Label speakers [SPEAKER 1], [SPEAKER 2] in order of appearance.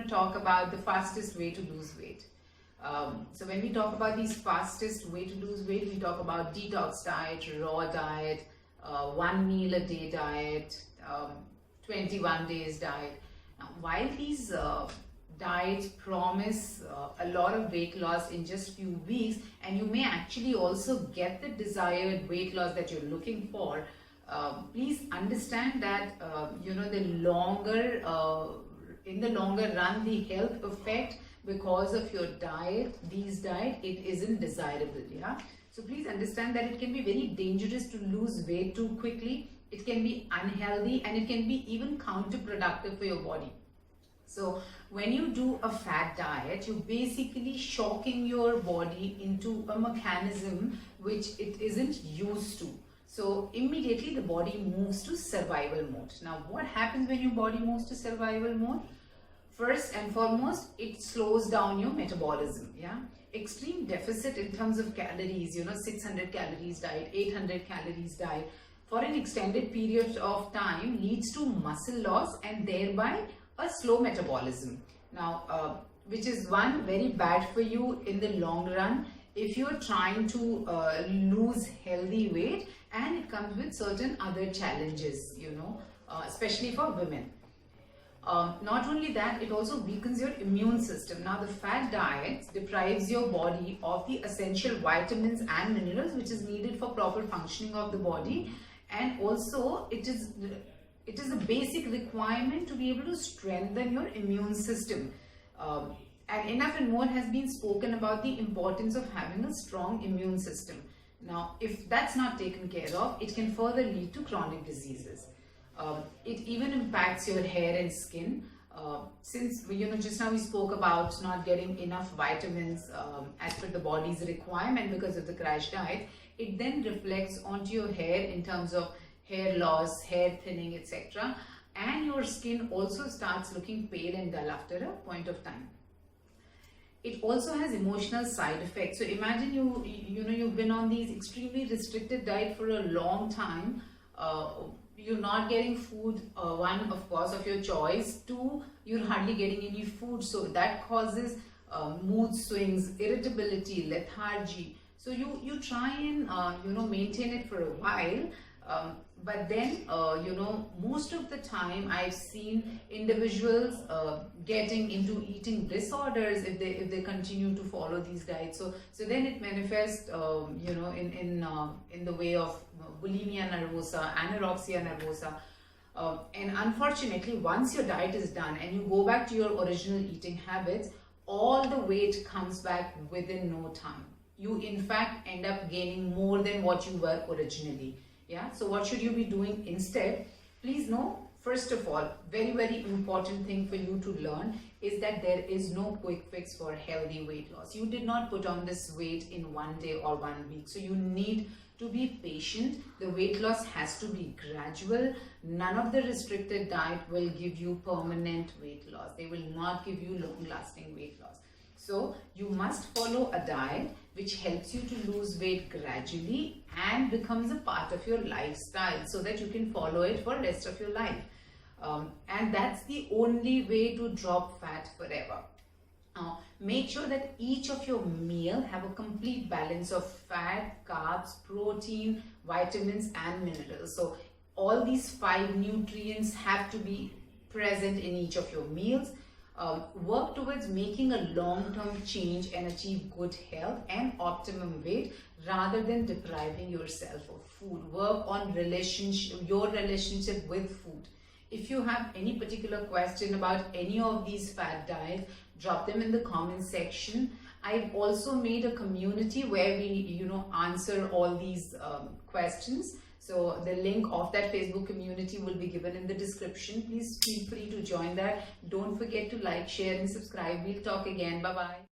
[SPEAKER 1] to talk about the fastest way to lose weight. So when we talk about these fastest way to lose weight, we talk about detox diet, raw diet, 1 meal a day diet, 21 days diet. Now, while these diets promise a lot of weight loss in just few weeks, and you may actually also get the desired weight loss that you're looking for, please understand that in the longer run, the health effect because of your diet, it isn't desirable. Yeah. So please understand that it can be very dangerous to lose weight too quickly. It can be unhealthy and it can be even counterproductive for your body. So when you do a fat diet, you're basically shocking your body into a mechanism which it isn't used to. So immediately the body moves to survival mode. Now what happens when your body moves to survival mode? First and foremost, it slows down your metabolism. Yeah, extreme deficit in terms of calories, 600 calories diet, 800 calories diet for an extended period of time leads to muscle loss and thereby a slow metabolism. Now, which is one very bad for you in the long run if you're trying to lose healthy weight, and it comes with certain other challenges, especially for women. Not only that, it also weakens your immune system. Now, the fat diet deprives your body of the essential vitamins and minerals which is needed for proper functioning of the body, and also it is a basic requirement to be able to strengthen your immune system. And enough and more has been spoken about the importance of having a strong immune system. Now, if that's not taken care of, it can further lead to chronic diseases. It even impacts your hair and skin. Since just now we spoke about not getting enough vitamins as per the body's requirement because of the crash diet, it then reflects onto your hair in terms of hair loss, hair thinning, etc. And your skin also starts looking pale and dull after a point of time. It also has emotional side effects. So imagine you've been on these extremely restricted diet for a long time. You're not getting food, one, of course, of your choice. Two, you're hardly getting any food. So that causes mood swings, irritability, lethargy. So you try and, maintain it for a while. But then, most of the time I've seen individuals getting into eating disorders if they continue to follow these diets. So then it manifests, in the way of bulimia nervosa, anorexia nervosa. And unfortunately, once your diet is done and you go back to your original eating habits, all the weight comes back within no time. You in fact end up gaining more than what you were originally. Yeah, so what should you be doing instead? Please know, first of all, very, very important thing for you to learn is that there is no quick fix for healthy weight loss. You did not put on this weight in 1 day or 1 week. So you need to be patient. The weight loss has to be gradual. None of the restricted diet will give you permanent weight loss. They will not give you long-lasting weight loss. So you must follow a diet which helps you to lose weight gradually and becomes a part of your lifestyle so that you can follow it for the rest of your life. And that's the only way to drop fat forever. Make sure that each of your meal have a complete balance of fat, carbs, protein, vitamins and minerals. So all these 5 nutrients have to be present in each of your meals. Work towards making a long-term change and achieve good health and optimum weight rather than depriving yourself of food. Work on your relationship with food. If you have any particular question about any of these fat diets, drop them in the comment section. I've also made a community where we answer all these questions. So the link of that Facebook community will be given in the description. Please feel free to join that. Don't forget to like, share and subscribe. We'll talk again. Bye-bye.